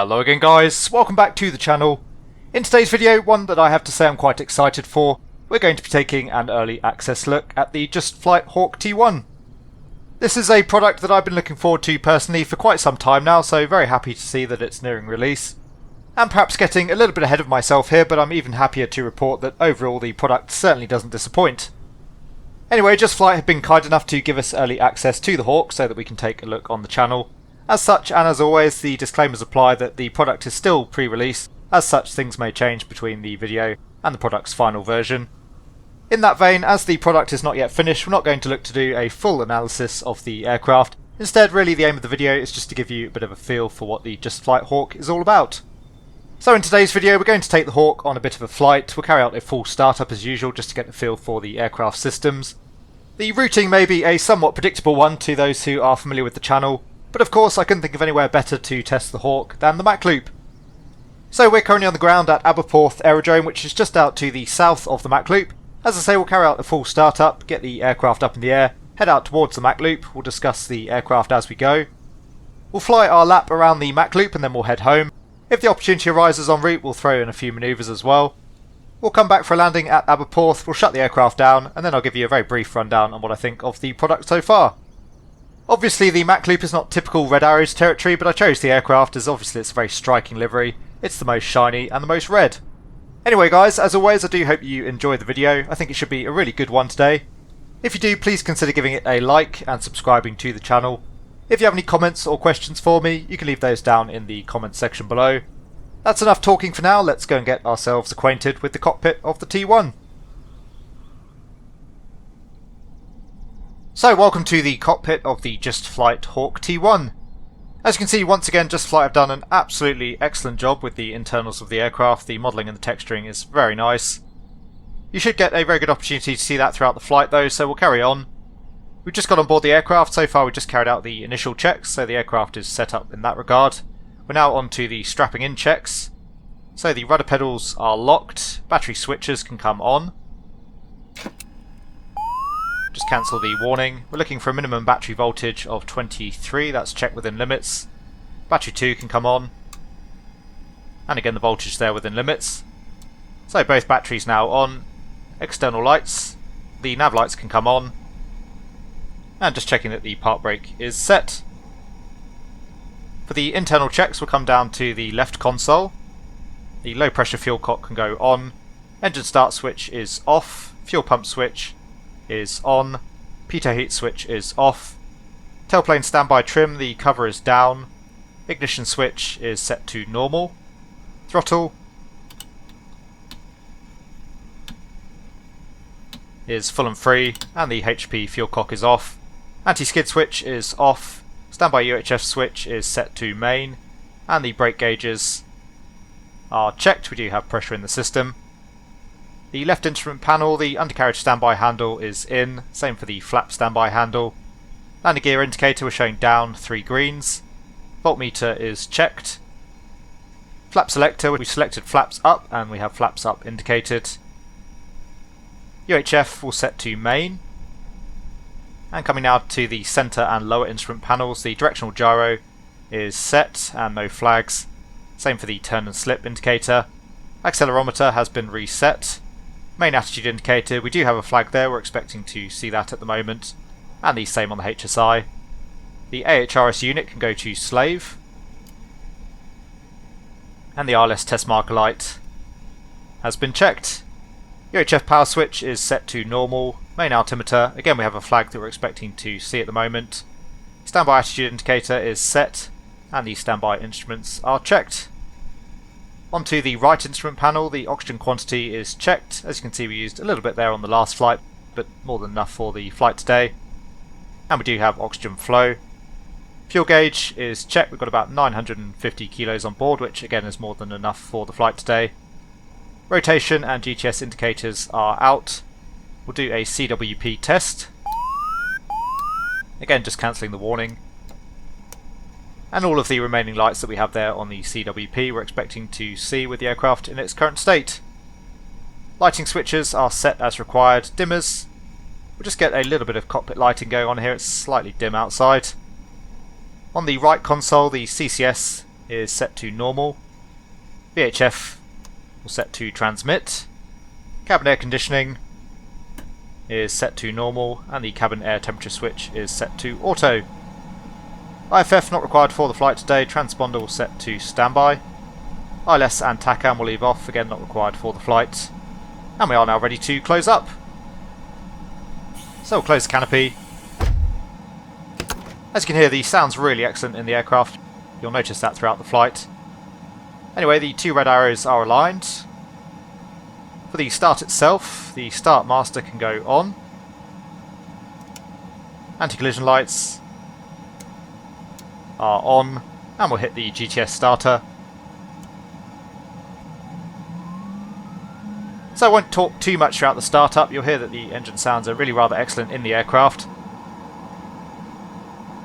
Hello again guys, welcome back to the channel. In today's video, one that I have to say I'm quite excited for, we're going to be taking an early access look at the Just Flight Hawk T1. This is a product that I've been looking forward to personally for quite some time now, so very happy to see that it's nearing release. And perhaps getting a little bit ahead of myself here, but I'm even happier to report that overall the product certainly doesn't disappoint. Anyway, Just Flight have been kind enough to give us early access to the Hawk so that we can take a look on the channel. As such, and as always, the disclaimers apply that the product is still pre-release. As such, things may change between the video and the product's final version. In that vein, as the product is not yet finished, we're not going to look to do a full analysis of the aircraft. Instead, really the aim of the video is just to give you a bit of a feel for what the Just Flight Hawk is all about. So in today's video, we're going to take the Hawk on a bit of a flight. We'll carry out a full startup as usual, just to get a feel for the aircraft systems. The routing may be a somewhat predictable one to those who are familiar with the channel, but of course I couldn't think of anywhere better to test the Hawk than the Mach Loop. So we're currently on the ground at Aberporth Aerodrome, which is just out to the south of the Mach Loop. As I say, we'll carry out a full startup, get the aircraft up in the air, head out towards the Mach Loop. We'll discuss the aircraft as we go. We'll fly our lap around the Mach Loop and then we'll head home. If the opportunity arises en route, we'll throw in a few manoeuvres as well. We'll come back for a landing at Aberporth, we'll shut the aircraft down, and then I'll give you a very brief rundown on what I think of the product so far. Obviously the Mach Loop is not typical Red Arrows territory, but I chose the aircraft as obviously it's a very striking livery. It's the most shiny and the most red. Anyway guys, as always I do hope you enjoy the video. I think it should be a really good one today. If you do, please consider giving it a like and subscribing to the channel. If you have any comments or questions for me, you can leave those down in the comments section below. That's enough talking for now, let's go and get ourselves acquainted with the cockpit of the T1. So welcome to the cockpit of the Just Flight Hawk T1. As you can see, once again Just Flight have done an absolutely excellent job with the internals of the aircraft. The modelling and the texturing is very nice. You should get a very good opportunity to see that throughout the flight though, so we'll carry on. We've just got on board the aircraft. So far we've just carried out the initial checks, so the aircraft is set up in that regard. We're now on to the strapping in checks. So the rudder pedals are locked, battery switches can come on. Just cancel the warning. We're looking for a minimum battery voltage of 23, that's checked within limits. Battery 2 can come on. And again the voltage there within limits. So both batteries now on. External lights. The nav lights can come on. And just checking that the park brake is set. For the internal checks, we'll come down to the left console. The low pressure fuel cock can go on. Engine start switch is off. Fuel pump switch is on. Pitot heat switch is off. Tailplane standby trim, the cover is down. Ignition switch is set to normal. Throttle is full and free, and the HP fuel cock is off. Anti-skid switch is off. Standby UHF switch is set to main, and the brake gauges are checked. We do have pressure in the system. The left instrument panel, the undercarriage standby handle is in, same for the flap standby handle. Landing gear indicator we're showing down, 3 greens. Voltmeter is checked. Flap selector, we selected flaps up and we have flaps up indicated. UHF will set to main. And coming now to the centre and lower instrument panels, the directional gyro is set and no flags. Same for the turn and slip indicator. Accelerometer has been reset. Main attitude indicator, we do have a flag there, we're expecting to see that at the moment. And the same on the HSI. The AHRS unit can go to slave. And the RLS test marker light has been checked. UHF power switch is set to normal. Main altimeter, again we have a flag that we're expecting to see at the moment. Standby attitude indicator is set, and the standby instruments are checked. Onto the right instrument panel, the oxygen quantity is checked. As you can see, we used a little bit there on the last flight, but more than enough for the flight today. And we do have oxygen flow. Fuel gauge is checked, we've got about 950 kilos on board, which again is more than enough for the flight today. Rotation and GTS indicators are out. We'll do a CWP test. Again, just cancelling the warning. And all of the remaining lights that we have there on the CWP we're expecting to see with the aircraft in its current state. Lighting switches are set as required. Dimmers, we'll just get a little bit of cockpit lighting going on here, it's slightly dim outside. On the right console, the CCS is set to normal. VHF will set to transmit. Cabin air conditioning is set to normal, and the cabin air temperature switch is set to auto. IFF not required for the flight today. Transponder will set to standby. ILS and TACAM will leave off, again not required for the flight. And we are now ready to close up. So we'll close the canopy. As you can hear, the sound's really excellent in the aircraft. You'll notice that throughout the flight. Anyway, the two red arrows are aligned. For the start itself, the start master can go on. Anti-collision lights are on, and we'll hit the GTS starter. So I won't talk too much throughout the startup. You'll hear that the engine sounds are really rather excellent in the aircraft.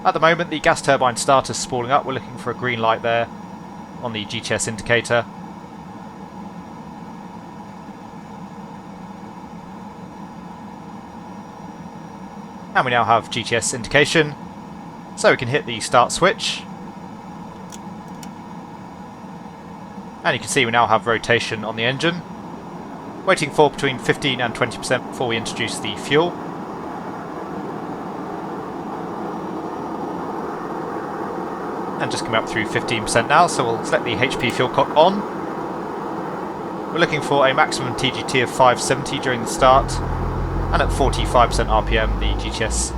At the moment the gas turbine starter's spooling up. We're looking for a green light there on the GTS indicator. And we now have GTS indication, so we can hit the start switch. And you can see we now have rotation on the engine. Waiting for between 15 and 20% before we introduce the fuel. And just coming up through 15% now, so we'll select the HP fuel cock on. We're looking for a maximum TGT of 570 during the start, and at 45% RPM the GTS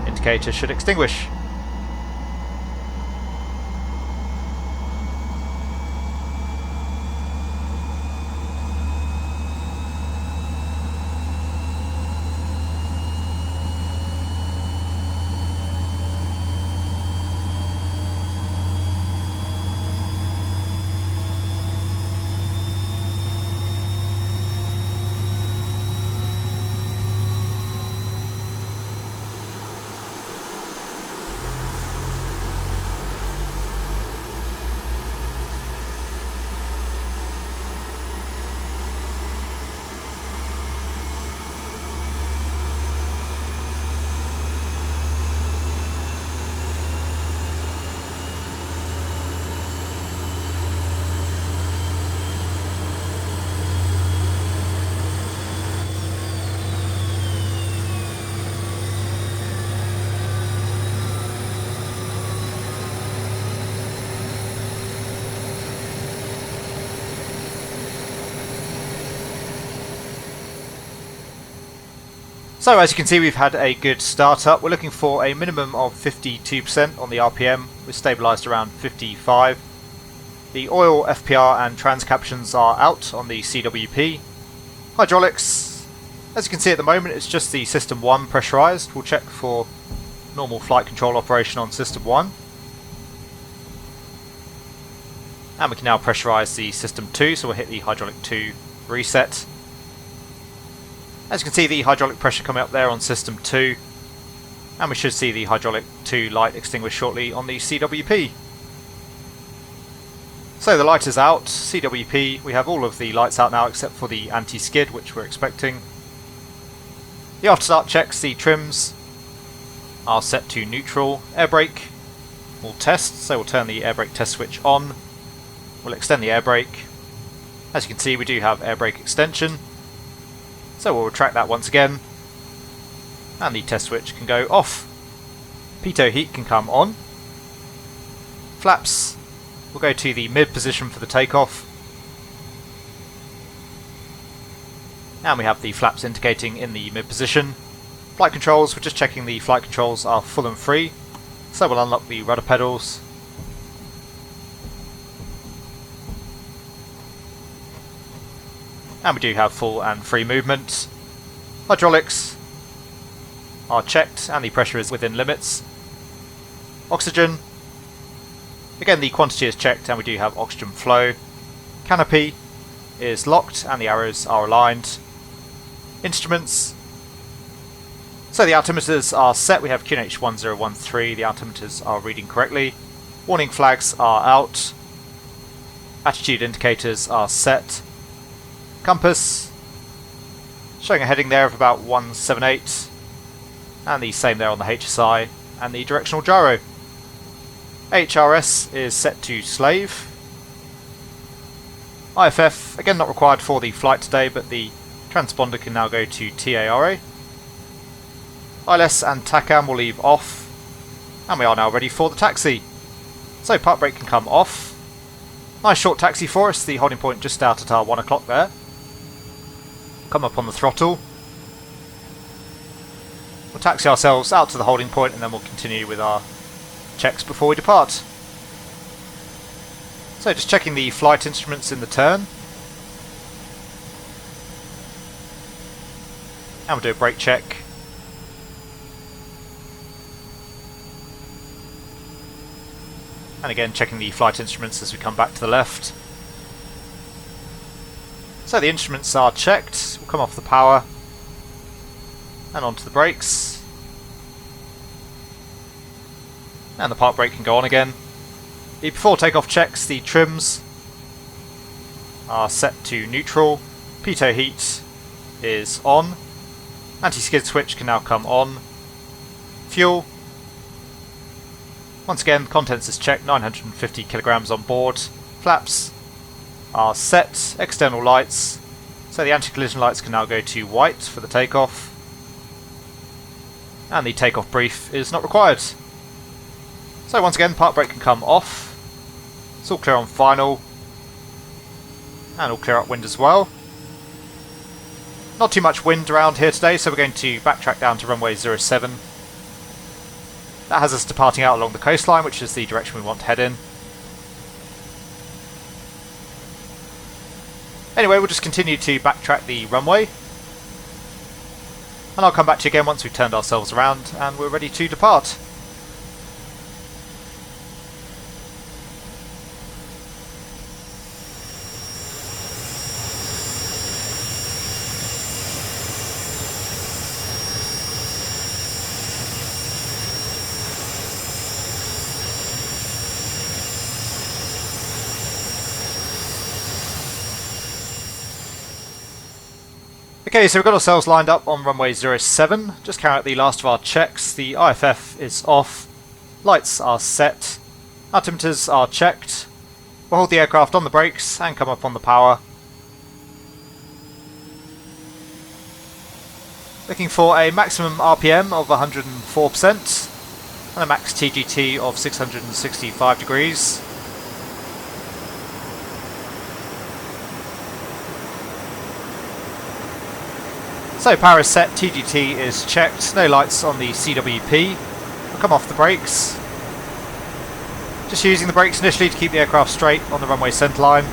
indicator should extinguish. So as you can see, we've had a good startup. We're looking for a minimum of 52% on the RPM. We're stabilised around 55. The oil, FPR and trans captions are out on the CWP. Hydraulics, as you can see at the moment, it's just the System 1 pressurised. We'll check for normal flight control operation on System 1. And we can now pressurise the System 2, so we'll hit the Hydraulic 2 reset. As you can see, the hydraulic pressure coming up there on System 2, and we should see the Hydraulic 2 light extinguish shortly on the CWP. So the light is out. CWP, we have all of the lights out now except for the anti-skid, which we're expecting. The after start checks, the trims are set to neutral. Air brake will test, so we'll turn the air brake test switch on. We'll extend the air brake. As you can see, we do have air brake extension, so we'll retract that once again, and the test switch can go off. Pitot heat can come on. Flaps will go to the mid position for the takeoff, and we have the flaps indicating in the mid position. Flight controls, we're just checking the flight controls are full and free, so we'll unlock the rudder pedals. And we do have full and free movement. Hydraulics are checked and the pressure is within limits. Oxygen, again the quantity is checked and we do have oxygen flow. Canopy is locked and the arrows are aligned. Instruments, so the altimeters are set. We have QNH 1013, the altimeters are reading correctly. Warning flags are out. Attitude indicators are set. Compass showing a heading there of about 178, and the same there on the HSI and the directional gyro. HRS is set to slave. IFF, again not required for the flight today, but the transponder can now go to TARA. ILS and TACAM will leave off, and we are now ready for the taxi. So park brake can come off. Nice short taxi for us, the holding point just out at our 1 o'clock there. Come up on the throttle. We'll taxi ourselves out to the holding point and then we'll continue with our checks before we depart. So just checking the flight instruments in the turn. And we'll do a brake check. And again checking the flight instruments as we come back to the left. So the instruments are checked. We'll come off the power and onto the brakes. And the park brake can go on again. The before takeoff checks, the trims are set to neutral. Pitot heat is on. Anti-skid switch can now come on. Fuel. Once again, contents is checked, 950 kilograms on board. Flaps are set. External lights. So the anti-collision lights can now go to white for the takeoff. And the takeoff brief is not required. So once again, park brake can come off. It's all clear on final. And all clear upwind as well. Not too much wind around here today, so we're going to backtrack down to runway 07. That has us departing out along the coastline, which is the direction we want to head in. Anyway, we'll just continue to backtrack the runway. And I'll come back to you again once we've turned ourselves around and we're ready to depart. Okay, so we've got ourselves lined up on runway 07. Just carry out the last of our checks. The IFF is off. Lights are set. Altimeters are checked. We'll hold the aircraft on the brakes and come up on the power. Looking for a maximum RPM of 104% and a max TGT of 665 degrees. So power is set, TGT is checked, no lights on the CWP. We'll come off the brakes. Just using the brakes initially to keep the aircraft straight on the runway centreline.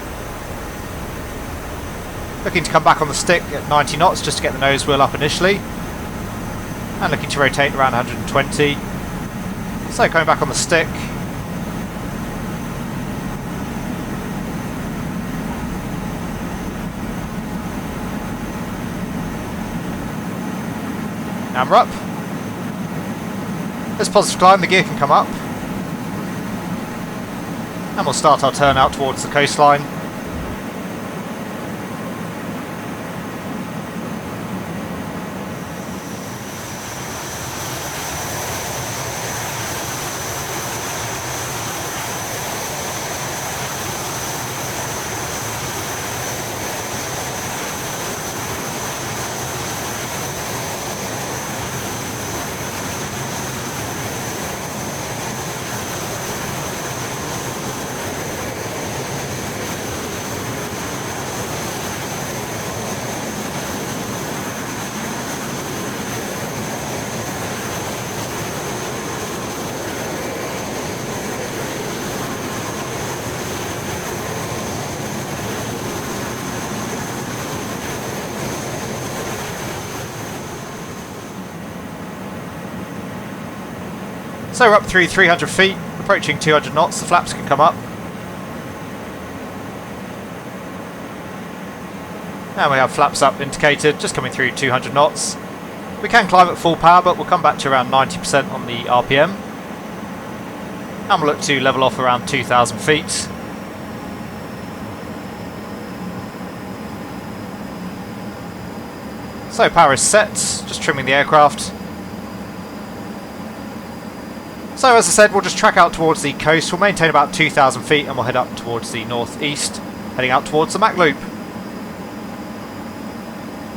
Looking to come back on the stick at 90 knots just to get the nose wheel up initially. And looking to rotate around 120. So coming back on the stick. And we're up. This positive climb, the gear can come up. And we'll start our turn out towards the coastline. So we're up through 300 feet, approaching 200 knots, the flaps can come up. And we have flaps up indicated, just coming through 200 knots. We can climb at full power, but we'll come back to around 90% on the RPM. And we'll look to level off around 2,000 feet. So power is set, just trimming the aircraft. So So as I said, we'll just track out towards the coast. We'll maintain about 2,000 feet and we'll head up towards the northeast, heading out towards the Mach Loop.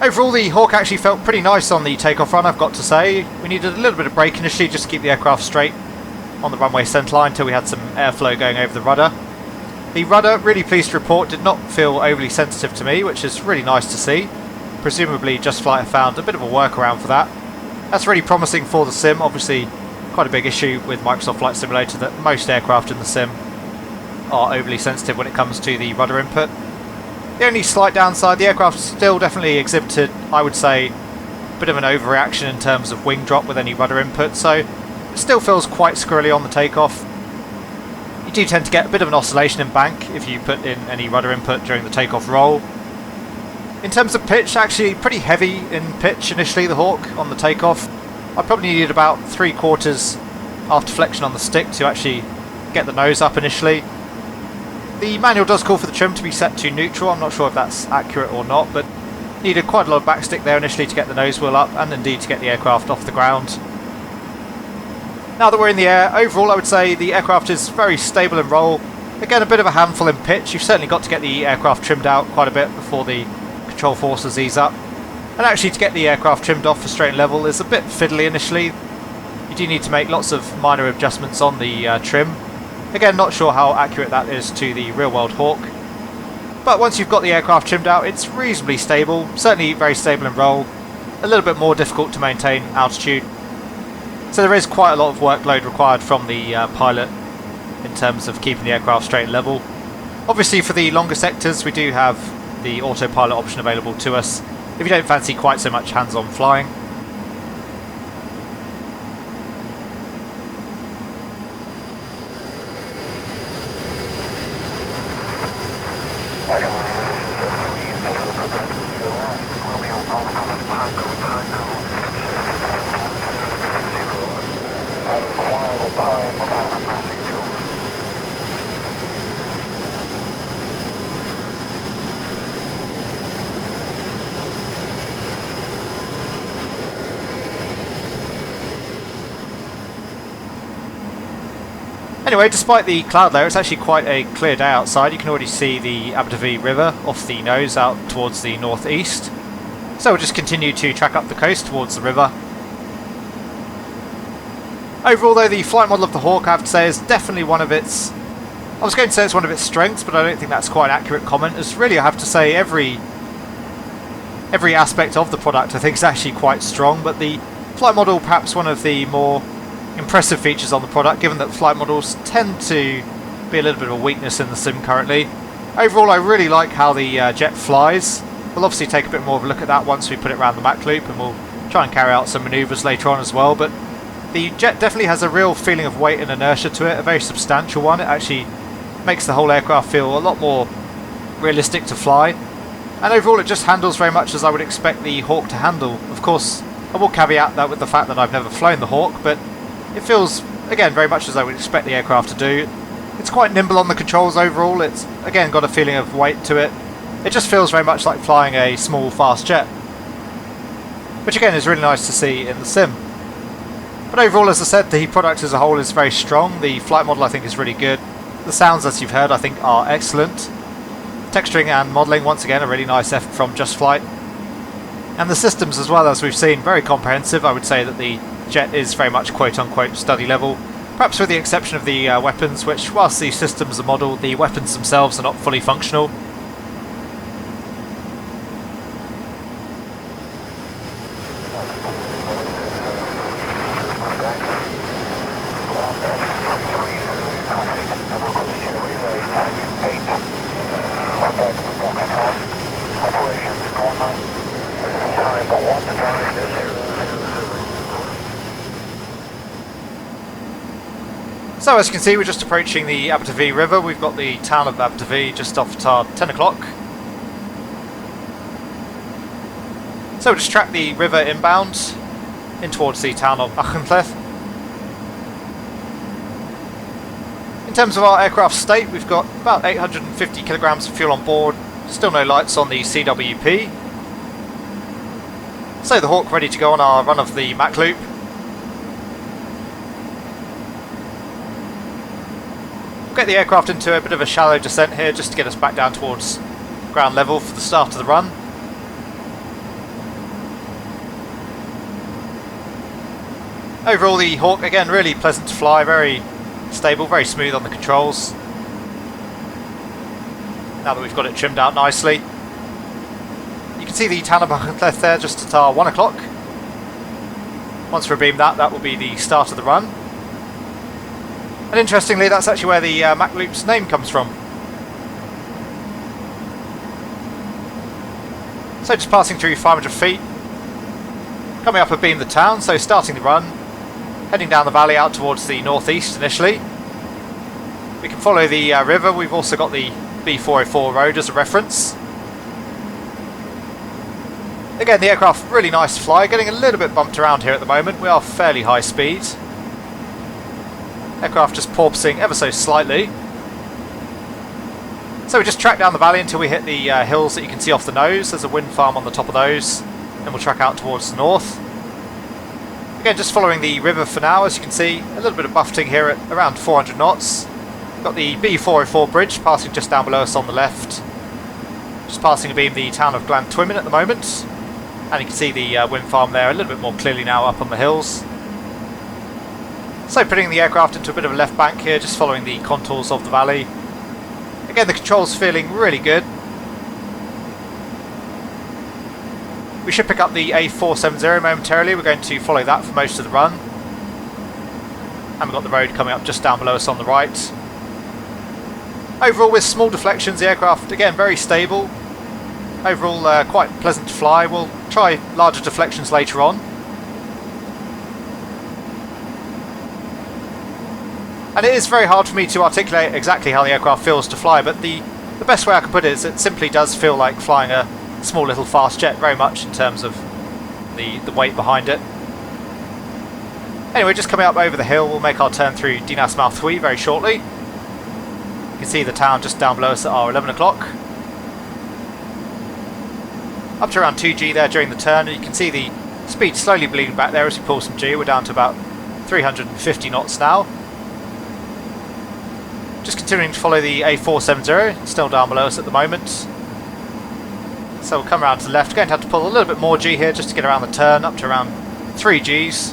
Overall, the Hawk actually felt pretty nice on the takeoff run, I've got to say. We needed a little bit of brake initially just to keep the aircraft straight on the runway centreline until we had some airflow going over the rudder. The rudder, really pleased to report, did not feel overly sensitive to me, which is really nice to see. Presumably Just Flight have found a bit of a workaround for that. That's really promising for the sim. Obviously quite a big issue with Microsoft Flight Simulator that most aircraft in the sim are overly sensitive when it comes to the rudder input. The only slight downside, the aircraft still definitely exhibited, I would say, a bit of an overreaction in terms of wing drop with any rudder input, so it still feels quite squirrely on the takeoff. You do tend to get a bit of an oscillation in bank if you put in any rudder input during the takeoff roll. In terms of pitch, actually pretty heavy in pitch initially, the Hawk, on the takeoff. I probably needed about 3/4 after flexion on the stick to actually get the nose up initially. The manual does call for the trim to be set to neutral. I'm not sure if that's accurate or not, but needed quite a lot of backstick there initially to get the nose wheel up and indeed to get the aircraft off the ground. Now that we're in the air, overall I would say the aircraft is very stable in roll. Again, a bit of a handful in pitch. You've certainly got to get the aircraft trimmed out quite a bit before the control forces ease up. And actually to get the aircraft trimmed off for straight and level is a bit fiddly initially. You do need to make lots of minor adjustments on the trim. Again, not sure how accurate that is to the real-world Hawk. But once you've got the aircraft trimmed out, it's reasonably stable, certainly very stable in roll, a little bit more difficult to maintain altitude. So there is quite a lot of workload required from the pilot in terms of keeping the aircraft straight and level. Obviously for the longer sectors we do have the autopilot option available to us if you don't fancy quite so much hands-on flying. Anyway, despite the cloud layer, it's actually quite a clear day outside. You can already see the Abu River off the nose out towards the northeast. So we'll just continue to track up the coast towards the river. Overall though, the flight model of the Hawk, I have to say, is definitely one of its... I was going to say it's one of its strengths, but I don't think that's quite an accurate comment. As really, I have to say, every aspect of the product I think is actually quite strong, but the flight model perhaps one of the more impressive features on the product, given that flight models tend to be a little bit of a weakness in the sim currently. Overall, I really like how the jet flies. We'll obviously take a bit more of a look at that once we put it around the Mach Loop, and we'll try and carry out some manoeuvres later on as well, but the jet definitely has a real feeling of weight and inertia to it, a very substantial one. It actually makes the whole aircraft feel a lot more realistic to fly, and overall it just handles very much as I would expect the Hawk to handle. Of course, I will caveat that with the fact that I've never flown the Hawk, but it feels, again, very much as I would expect the aircraft to do. It's quite nimble on the controls overall. It's, again, got a feeling of weight to it. It just feels very much like flying a small, fast jet, which again is really nice to see in the sim. But overall, as I said, the product as a whole is very strong. The flight model I think is really good. The sounds, as you've heard, I think are excellent. Texturing and modelling, once again, a really nice effort from Just Flight. And the systems as well, as we've seen, very comprehensive. I would say that the jet is very much quote-unquote study level, perhaps with the exception of the weapons, which, whilst the systems are modelled, the weapons themselves are not fully functional. So as you can see, we're just approaching the Abu River. We've got the town of Abu just off at 10 o'clock. So we'll just track the river inbound in towards the town of Achentleth. In terms of our aircraft state, we've got about 850 kilograms of fuel on board, still no lights on the CWP. So the Hawk ready to go on our run of the Mach Loop. get the aircraft into a bit of a shallow descent here just to get us back down towards ground level for the start of the run. Overall, the Hawk, again, really pleasant to fly, very stable, very smooth on the controls. Now that we've got it trimmed out nicely. You can see the town of Mach Loop there just at our 1 o'clock. Once we beam that, that will be the start of the run. And interestingly, that's actually where the Mach Loop's name comes from. So just passing through 500 feet, coming up abeam the town, so starting the run, heading down the valley out towards the northeast initially. We can follow the river. We've also got the B404 road as a reference. Again, the aircraft really nice to fly, getting a little bit bumped around here at the moment. We are fairly high speed. Aircraft just porpoising ever so slightly. So we just track down the valley until we hit the hills that you can see off the nose. There's a wind farm on the top of those. Then we'll track out towards the north. Again, just following the river for now, as you can see, a little bit of buffeting here at around 400 knots. Got the B404 bridge passing just down below us on the left. Just passing abeam the town of Glantwymin at the moment. And you can see the wind farm there a little bit more clearly now up on the hills. So putting the aircraft into a bit of a left bank here, just following the contours of the valley. Again, the controls feeling really good. We should pick up the A470 momentarily. We're going to follow that for most of the run. And we've got the road coming up just down below us on the right. Overall, with small deflections, the aircraft, again, very stable. Overall, quite pleasant to fly. We'll try larger deflections later on. And it is very hard for me to articulate exactly how the aircraft feels to fly, but the best way I can put it is it simply does feel like flying a small little fast jet, very much in terms of the weight behind it. Anyway, just coming up over the hill, we'll make our turn through Dinas Malthui very shortly. You can see the town just down below us at our 11 o'clock. Up to around 2G there during the turn, and you can see the speed slowly bleeding back there as we pull some G. We're down to about 350 knots now. Just continuing to follow the A470, still down below us at the moment. So we'll come around to the left, going to have to pull a little bit more G here just to get around the turn, up to around 3 Gs.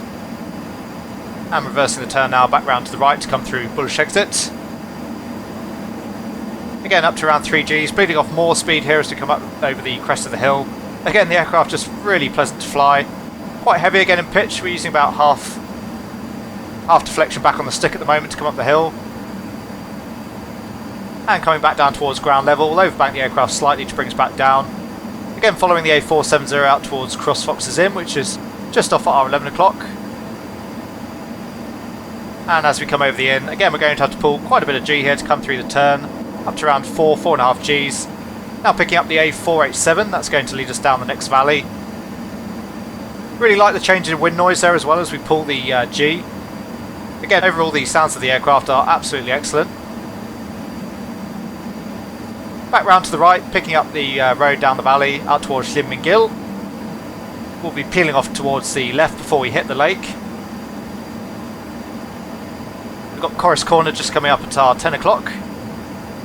And reversing the turn now back round to the right to come through bullish exit. Again, up to around 3 Gs, bleeding off more speed here as we come up over the crest of the hill. Again, the aircraft just really pleasant to fly. Quite heavy again in pitch. We're using about half deflection back on the stick at the moment to come up the hill. And coming back down towards ground level, we'll overbank the aircraft slightly to bring us back down. Again, following the A470 out towards Cross Fox's Inn, which is just off at our 11 o'clock. And as we come over the inn, again, we're going to have to pull quite a bit of G here to come through the turn, up to around 4.5 Gs. Now picking up the A487, that's going to lead us down the next valley. Really like the change in wind noise there as well as we pull the G. Again, overall the sounds of the aircraft are absolutely excellent. Back round to the right, picking up the road down the valley out towards Llyn-Mingil. We'll be peeling off towards the left before we hit the lake. We've got Corris Corner just coming up at our 10 o'clock.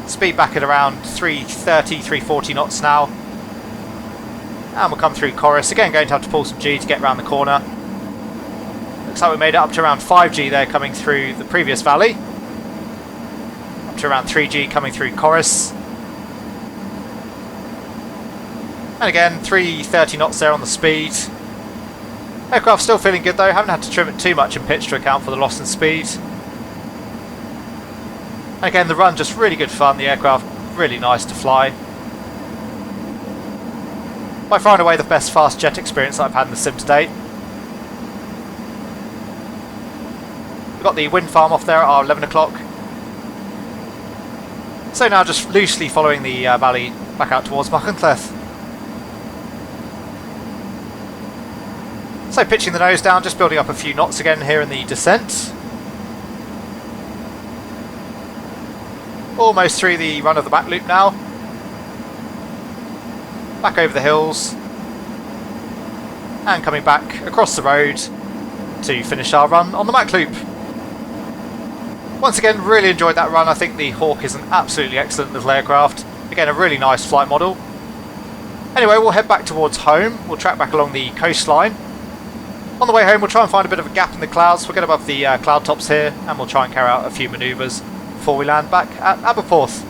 Speed back at around 330, 340 knots now. And we'll come through Corris. Again, going to have to pull some G to get around the corner. Looks like we made it up to around 5G there coming through the previous valley. Up to around 3G coming through Corris. And again, 330 knots there on the speed. Aircraft still feeling good though, haven't had to trim it too much in pitch to account for the loss in speed. And again, the run just really good fun, the aircraft really nice to fly. By far and away the best fast jet experience that I've had in the sim to date. We've got the wind farm off there at our 11 o'clock. So now just loosely following the valley back out towards Mach Loop. So pitching the nose down, just building up a few knots again here in the descent. Almost through the run of the back loop now. Back over the hills. And coming back across the road to finish our run on the Mach Loop. Once again, really enjoyed that run. I think the Hawk is an absolutely excellent little aircraft. Again, a really nice flight model. Anyway, we'll head back towards home. We'll track back along the coastline. On the way home, we'll try and find a bit of a gap in the clouds. We'll get above the cloud tops here, and we'll try and carry out a few manoeuvres before we land back at Aberporth.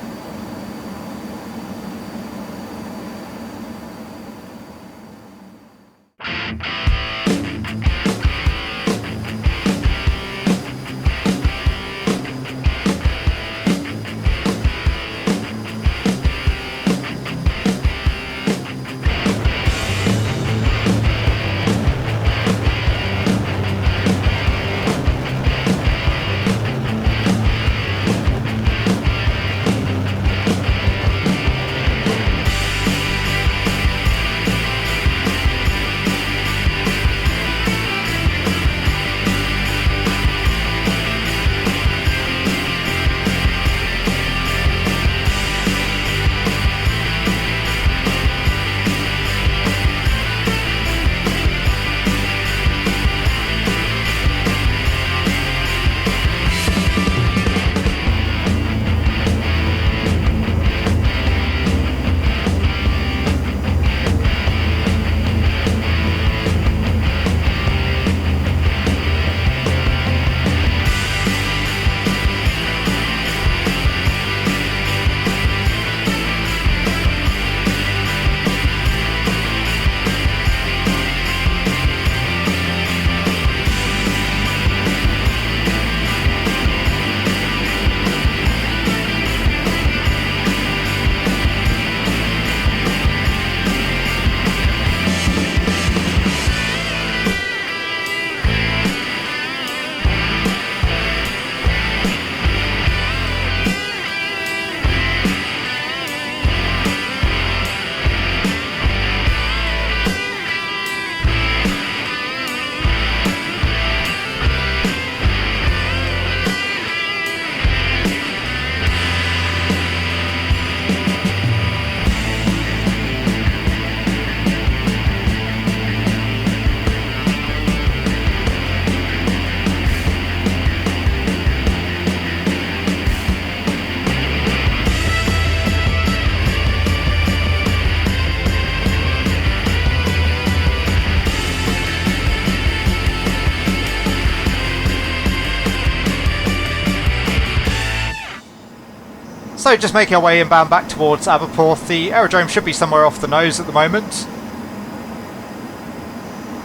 So just making our way inbound back towards Aberporth. The aerodrome should be somewhere off the nose at the moment.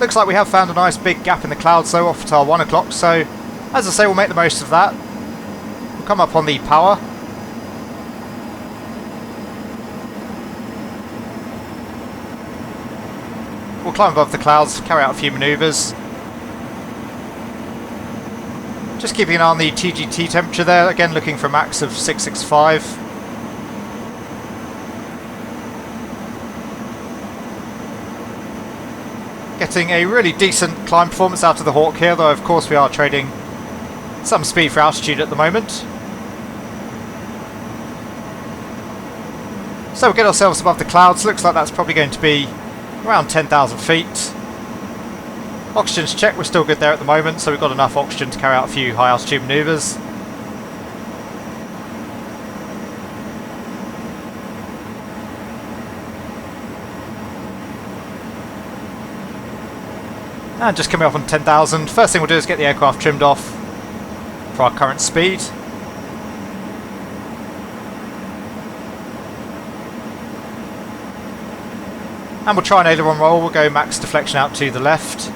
Looks like we have found a nice big gap in the clouds though off at our 1 o'clock, so as I say, we'll make the most of that. We'll come up on the power. We'll climb above the clouds, carry out a few manoeuvres. Just keeping an eye on the TGT temperature there, again looking for a max of 665. Getting a really decent climb performance out of the Hawk here, though of course we are trading some speed for altitude at the moment. So we'll get ourselves above the clouds. Looks like that's probably going to be around 10,000 feet. Oxygen's checked, we're still good there at the moment, so we've got enough oxygen to carry out a few high altitude manoeuvres. And just coming up on 10,000. First thing we'll do is get the aircraft trimmed off for our current speed. And we'll try an aileron roll. We'll go max deflection out to the left.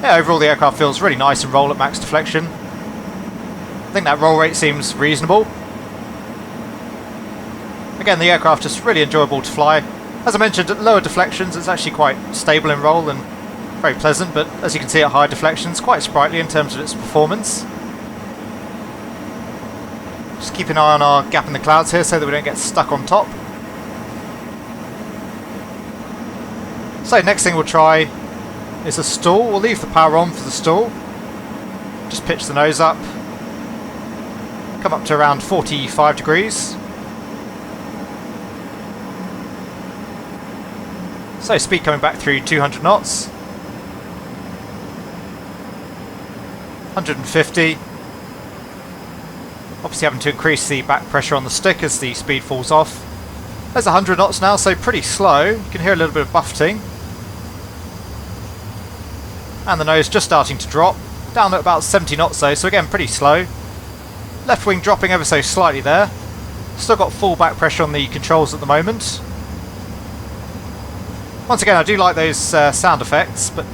Yeah, overall the aircraft feels really nice and roll at max deflection. I think that roll rate seems reasonable. Again, the aircraft is really enjoyable to fly. As I mentioned, at lower deflections it's actually quite stable in roll and very pleasant, but as you can see at higher deflections, quite sprightly in terms of its performance. Just keep an eye on our gap in the clouds here so that we don't get stuck on top. So next thing we'll try is a stall. We'll leave the power on for the stall. Just pitch the nose up. Come up to around 45 degrees. So speed coming back through 200 knots. 150. Obviously having to increase the back pressure on the stick as the speed falls off. There's 100 knots now, so pretty slow. You can hear a little bit of buffeting. And the nose just starting to drop. Down at about 70 knots though, so again pretty slow. Left wing dropping ever so slightly there. Still got full back pressure on the controls at the moment. Once again, I do like those sound effects, but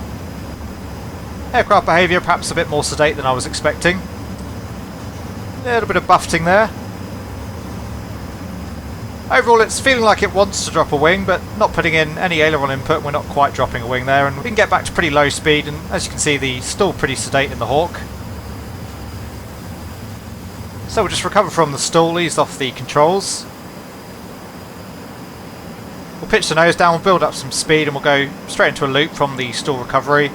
aircraft behaviour perhaps a bit more sedate than I was expecting. A little bit of buffeting there. Overall, it's feeling like it wants to drop a wing, but not putting in any aileron input. We're not quite dropping a wing there, and we can get back to pretty low speed, and as you can see, the still pretty sedate in the Hawk. So we'll just recover from the stall, ease off the controls. We'll pitch the nose down, we'll build up some speed, and we'll go straight into a loop from the stall recovery.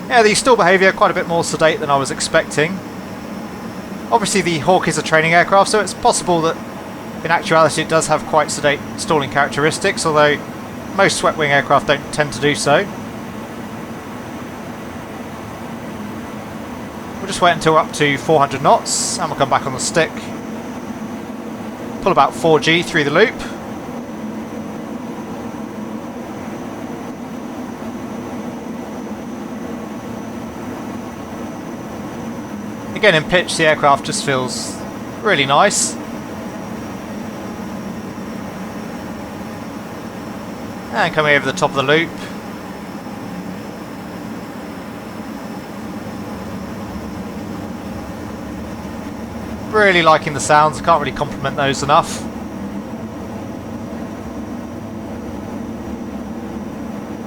Yeah, the stall behaviour quite a bit more sedate than I was expecting. Obviously the Hawk is a training aircraft, so it's possible that in actuality it does have quite sedate stalling characteristics, although most swept wing aircraft don't tend to do so. We'll just wait until we're up to 400 knots and we'll come back on the stick. Pull about 4G through the loop. Again, in pitch the aircraft just feels really nice. And coming over the top of the loop. Really liking the sounds, I can't really compliment those enough.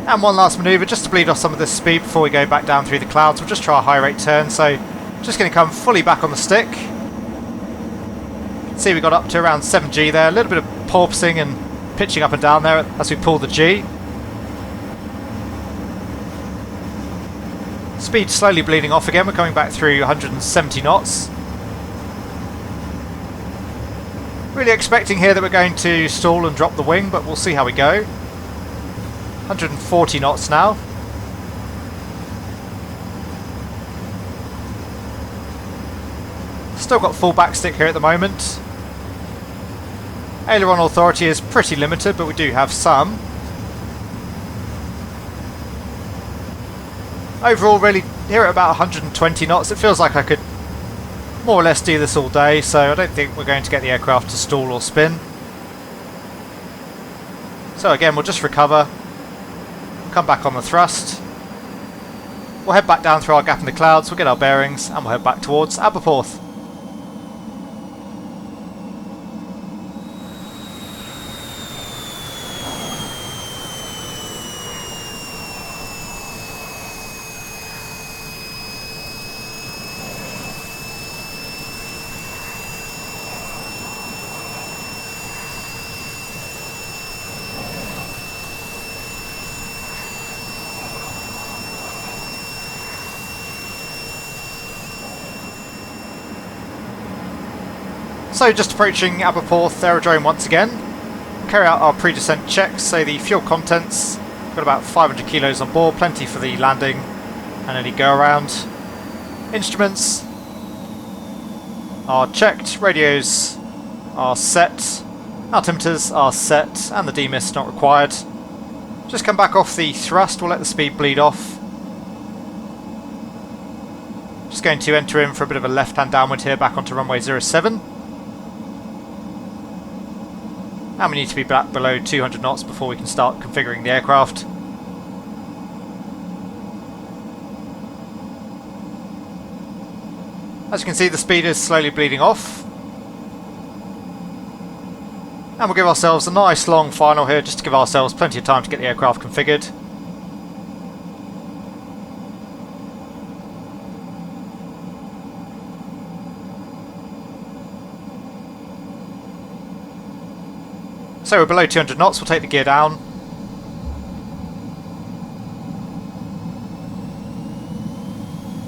And one last manoeuvre just to bleed off some of this speed before we go back down through the clouds. We'll just try a high rate turn, so just going to come fully back on the stick. See, we got up to around 7G there, a little bit of porpoising and pitching up and down there as we pull the G. Speed slowly bleeding off again, we're coming back through 170 knots. Really expecting here that we're going to stall and drop the wing, but we'll see how we go. 140 knots now. Still got full backstick here at the moment. Aileron authority is pretty limited, but we do have some. Overall, really, here at about 120 knots, it feels like I could more or less do this all day, so I don't think we're going to get the aircraft to stall or spin. So again, we'll just recover, come back on the thrust. We'll head back down through our gap in the clouds, we'll get our bearings, and we'll head back towards Aberporth. So just approaching Aberporth Aerodrome once again. Carry out our pre-descent checks, so the fuel contents, got about 500 kilos on board, plenty for the landing and any go around. Instruments are checked, radios are set, altimeters are set, and the demist not required. Just come back off the thrust, we'll let the speed bleed off. Just going to enter in for a bit of a left-hand downwind here back onto runway 07. And we need to be back below 200 knots before we can start configuring the aircraft. As you can see, the speed is slowly bleeding off. And we'll give ourselves a nice long final here, just to give ourselves plenty of time to get the aircraft configured. So we're below 200 knots, we'll take the gear down.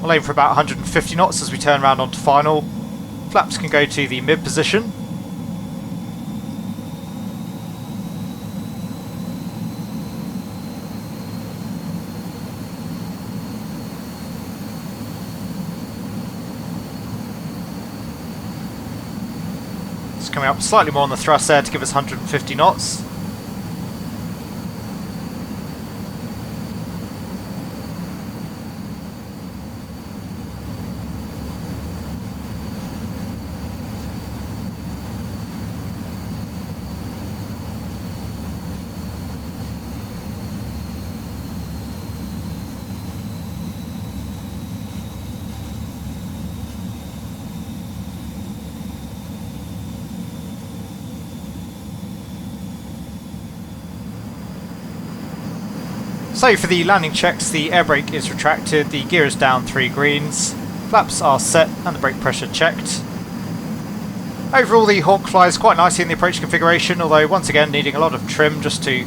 We'll aim for about 150 knots as we turn around onto final. Flaps can go to the mid position. It's coming up slightly more on the thrust there to give us 150 knots. So for the landing checks, the air brake is retracted, the gear is down 3 greens, flaps are set and the brake pressure checked. Overall the Hawk flies quite nicely in the approach configuration, although once again needing a lot of trim just to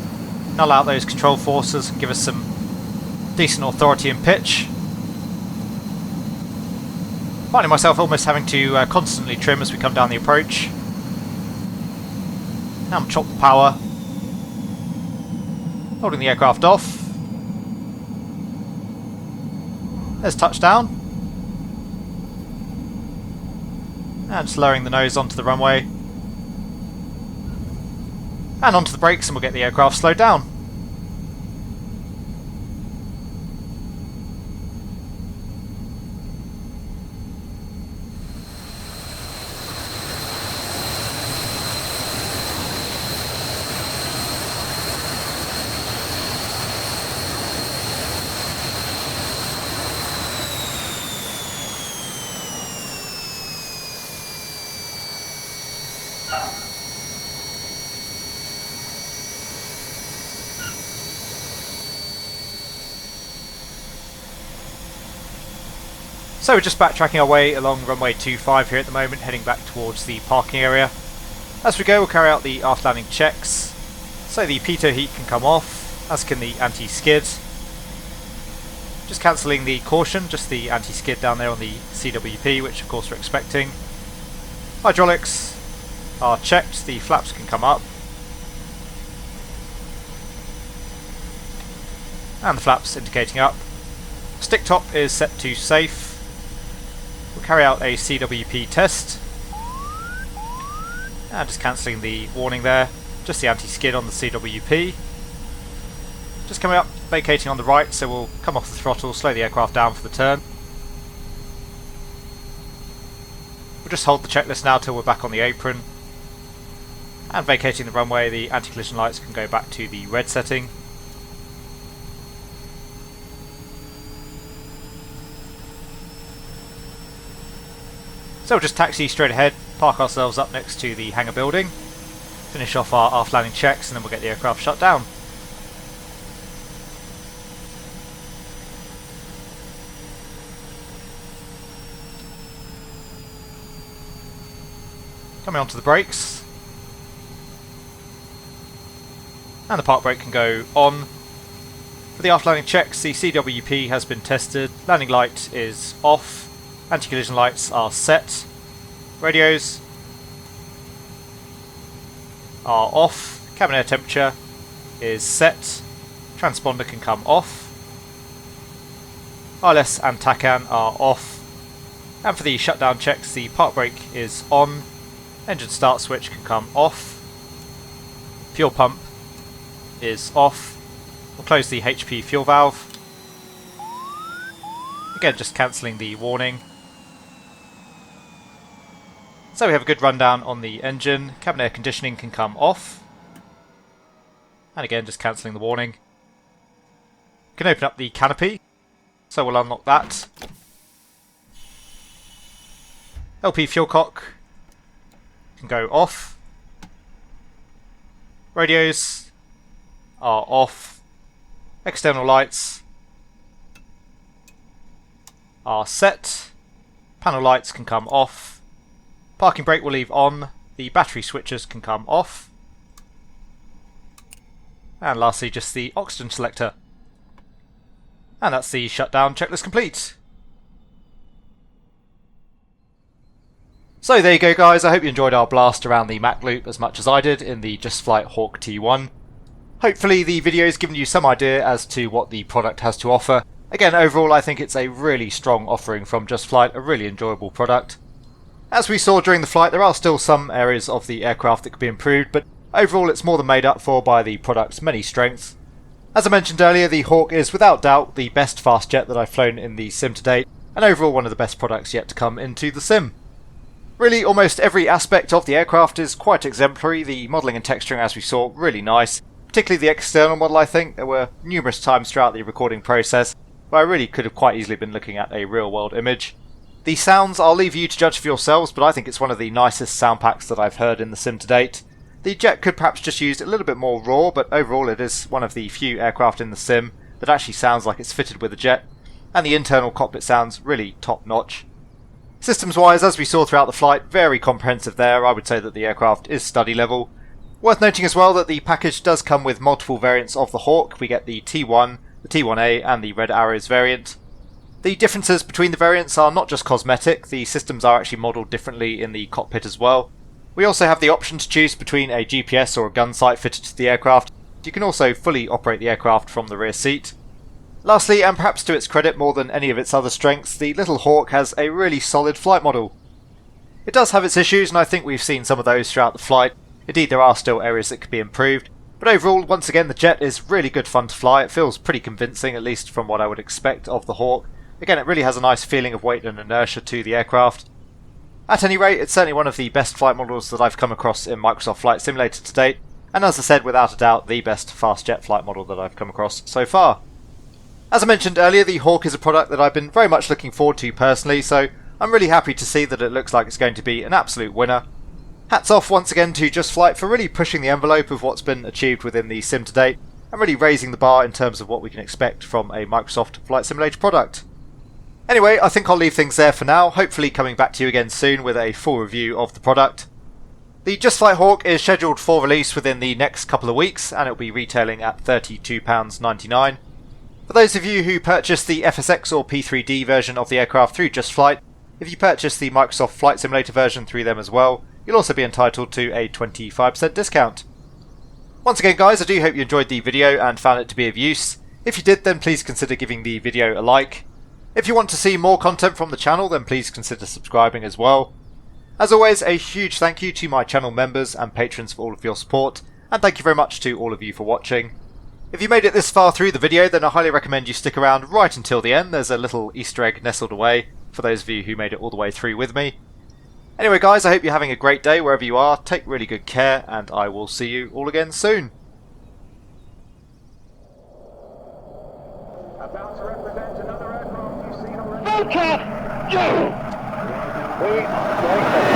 null out those control forces and give us some decent authority and pitch. Finding myself almost having to constantly trim as we come down the approach. Now I'm chop the power, holding the aircraft off. There's touchdown. And just lowering the nose onto the runway. And onto the brakes, and we'll get the aircraft slowed down. So we're just backtracking our way along runway 25 here at the moment, heading back towards the parking area. As we go, we'll carry out the aft landing checks. So the pitot heat can come off, as can the anti-skid. Just cancelling the caution, just the anti-skid down there on the CWP, which of course we're expecting. Hydraulics are checked, the flaps can come up. And the flaps indicating up. Stick top is set to safe. We'll carry out a CWP test. And just cancelling the warning there. Just the anti-skid on the CWP. Just coming up, vacating on the right, so we'll come off the throttle, slow the aircraft down for the turn. We'll just hold the checklist now till we're back on the apron. And vacating the runway, the anti-collision lights can go back to the red setting. So we'll just taxi straight ahead, park ourselves up next to the hangar building, finish off our aft landing checks, and then we'll get the aircraft shut down. Coming onto the brakes. And the park brake can go on. For the aft landing checks, the CWP has been tested, landing light is off. Anti-collision lights are set. Radios are off. Cabin air temperature is set. Transponder can come off. ILS and TACAN are off. And for the shutdown checks, the park brake is on. Engine start switch can come off. Fuel pump is off. We'll close the HP fuel valve. Again, just cancelling the warning. So we have a good rundown on the engine. Cabin air conditioning can come off. And again, just cancelling the warning. We can open up the canopy. So we'll unlock that. LP fuel cock can go off. Radios are off. External lights are set. Panel lights can come off. Parking brake will leave on. The battery switches can come off. And lastly, just the oxygen selector. And that's the shutdown checklist complete. So there you go, guys. I hope you enjoyed our blast around the Mach Loop as much as I did in the Just Flight Hawk T1. Hopefully the video has given you some idea as to what the product has to offer. Again, overall I think it's a really strong offering from Just Flight, a really enjoyable product. As we saw during the flight, there are still some areas of the aircraft that could be improved, but overall it's more than made up for by the product's many strengths. As I mentioned earlier, the Hawk is without doubt the best fast jet that I've flown in the sim to date, and overall one of the best products yet to come into the sim. Really, almost every aspect of the aircraft is quite exemplary. The modelling and texturing, as we saw, really nice. Particularly the external model, I think. There were numerous times throughout the recording process where I really could have quite easily been looking at a real-world image. The sounds, I'll leave you to judge for yourselves, but I think it's one of the nicest sound packs that I've heard in the sim to date. The jet could perhaps just use a little bit more raw, but overall it is one of the few aircraft in the sim that actually sounds like it's fitted with a jet, and the internal cockpit sounds really top-notch. Systems-wise, as we saw throughout the flight, very comprehensive there. I would say that the aircraft is study level. Worth noting as well that the package does come with multiple variants of the Hawk. We get the T1, the T1A and the Red Arrows variant. The differences between the variants are not just cosmetic, the systems are actually modelled differently in the cockpit as well. We also have the option to choose between a GPS or a gun sight fitted to the aircraft. You can also fully operate the aircraft from the rear seat. Lastly, and perhaps to its credit more than any of its other strengths, the little Hawk has a really solid flight model. It does have its issues, and I think we've seen some of those throughout the flight. Indeed, there are still areas that could be improved. But overall, once again, the jet is really good fun to fly. It feels pretty convincing, at least from what I would expect of the Hawk. Again, it really has a nice feeling of weight and inertia to the aircraft. At any rate, it's certainly one of the best flight models that I've come across in Microsoft Flight Simulator to date, and as I said, without a doubt, the best fast jet flight model that I've come across so far. As I mentioned earlier, the Hawk is a product that I've been very much looking forward to personally, so I'm really happy to see that it looks like it's going to be an absolute winner. Hats off once again to Just Flight for really pushing the envelope of what's been achieved within the sim to date, and really raising the bar in terms of what we can expect from a Microsoft Flight Simulator product. Anyway, I think I'll leave things there for now, hopefully coming back to you again soon with a full review of the product. The Just Flight Hawk is scheduled for release within the next couple of weeks, and it will be retailing at £32.99. For those of you who purchased the FSX or P3D version of the aircraft through Just Flight, if you purchase the Microsoft Flight Simulator version through them as well, you'll also be entitled to a 25% discount. Once again guys, I do hope you enjoyed the video and found it to be of use. If you did, then please consider giving the video a like. If you want to see more content from the channel, then please consider subscribing as well. As always, a huge thank you to my channel members and patrons for all of your support, and thank you very much to all of you for watching. If you made it this far through the video, then I highly recommend you stick around right until the end. There's a little Easter egg nestled away for those of you who made it all the way through with me. Anyway guys, I hope you're having a great day wherever you are. Take really good care, and I will see you all again soon. About to represent another aircraft you've seen already. Takeoff! Go! 3,